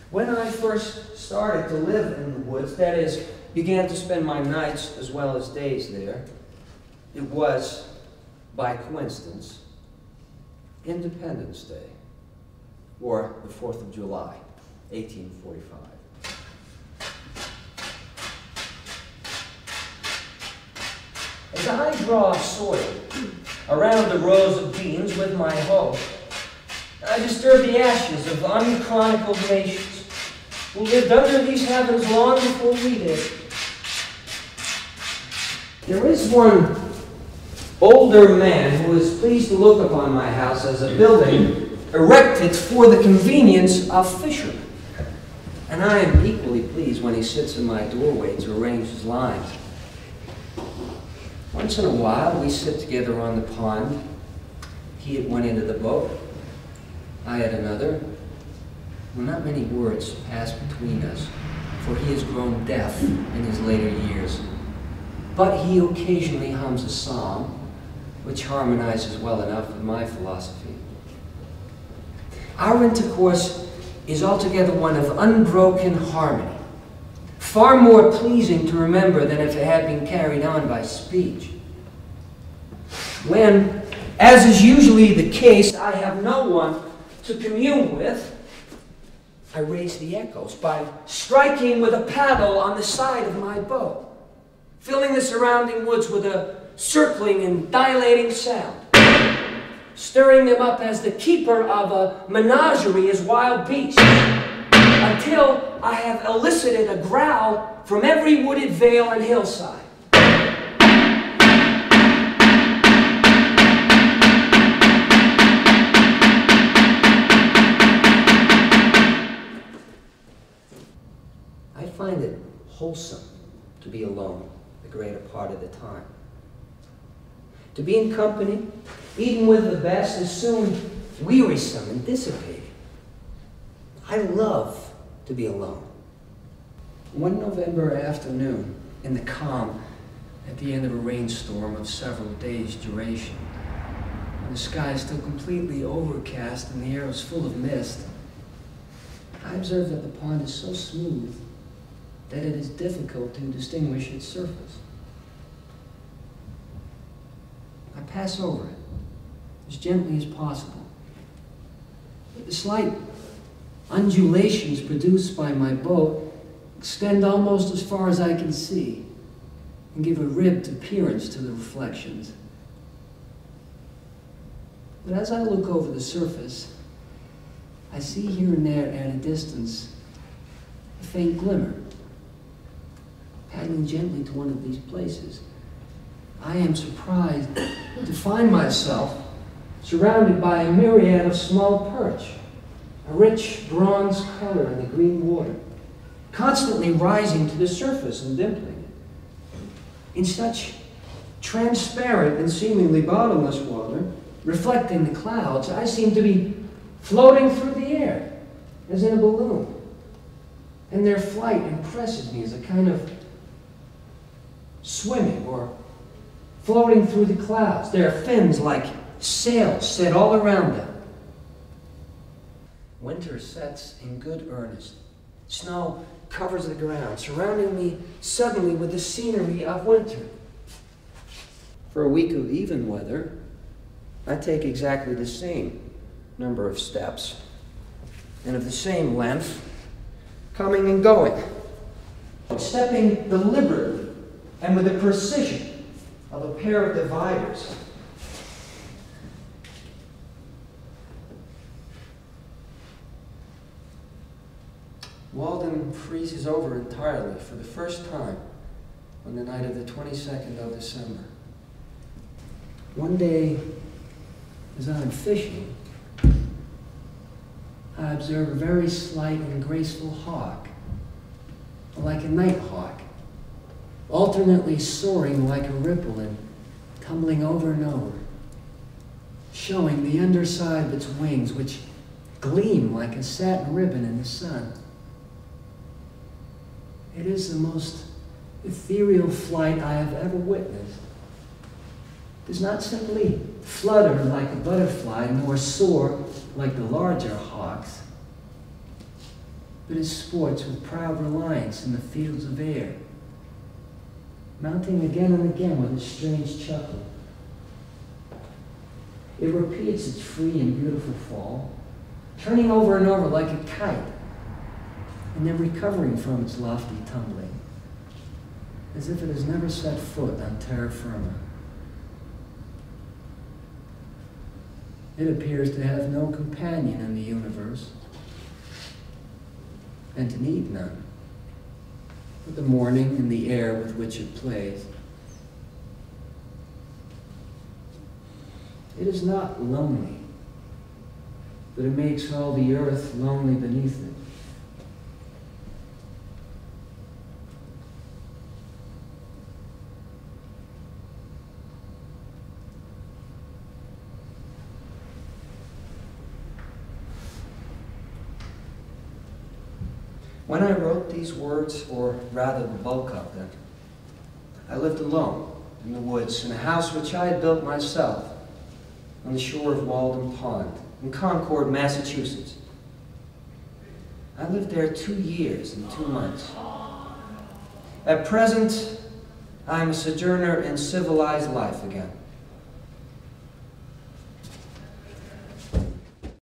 When I first started to live in the woods, that is, began to spend my nights as well as days there, it was, by coincidence, Independence Day, or the 4th of July, 1845. As I draw soil around the rows of beans with my hoe, I disturb the ashes of unchronicled nations who lived under these heavens long before we did. There is one older man who is pleased to look upon my house as a building erected for the convenience of fishermen. And I am equally pleased when he sits in my doorway to arrange his lines. Once in a while, we sit together on the pond. He at one end of the boat, I at another. Well, not many words pass between us, for he has grown deaf in his later years. But he occasionally hums a psalm, which harmonizes well enough with my philosophy. Our intercourse is altogether one of unbroken harmony, far more pleasing to remember than if it had been carried on by speech. When, as is usually the case, I have no one to commune with, I raise the echoes by striking with a paddle on the side of my boat, filling the surrounding woods with a circling and dilating sound, stirring them up as the keeper of a menagerie is wild beasts, until I have elicited a growl from every wooded vale and hillside. I find it wholesome to be alone the greater part of the time. To be in company, eating with the best, is soon wearisome and dissipating. I love to be alone. One November afternoon, in the calm at the end of a rainstorm of several days' duration, when the sky is still completely overcast and the air is full of mist, I observe that the pond is so smooth that it is difficult to distinguish its surface. I pass over it as gently as possible. But the slight undulations produced by my boat extend almost as far as I can see and give a ribbed appearance to the reflections. But as I look over the surface, I see here and there at a distance a faint glimmer. Paddling gently to one of these places, I am surprised to find myself surrounded by a myriad of small perch, a rich bronze color in the green water, constantly rising to the surface and dimpling it. In such transparent and seemingly bottomless water, reflecting the clouds, I seem to be floating through the air, as in a balloon. And their flight impresses me as a kind of swimming or floating through the clouds. Their fins like sails set all around them. Winter sets in good earnest. Snow covers the ground, surrounding me suddenly with the scenery of winter. For a week of even weather, I take exactly the same number of steps, and of the same length, coming and going, stepping deliberately and with the precision of a pair of dividers. Walden freezes over entirely for the first time on the night of the 22nd of December. One day, as I'm fishing, I observe a very slight and graceful hawk, like a nighthawk, alternately soaring like a ripple and tumbling over and over, showing the underside of its wings, which gleam like a satin ribbon in the sun. It is the most ethereal flight I have ever witnessed. It does not simply flutter like a butterfly, nor soar like the larger hawks. but it sports with proud reliance in the fields of air, mounting again and again with a strange chuckle. It repeats its free and beautiful fall, turning over and over like a kite, and then recovering from its lofty tumbling, as if it has never set foot on terra firma. It appears to have no companion in the universe, and to need none, but the morning and the air with which it plays. It is not lonely, but it makes all the earth lonely beneath it. When I wrote these words, or rather the bulk of them, I lived alone in the woods in a house which I had built myself on the shore of Walden Pond in Concord, Massachusetts. I lived there 2 years and 2 months. At present, I am a sojourner in civilized life again.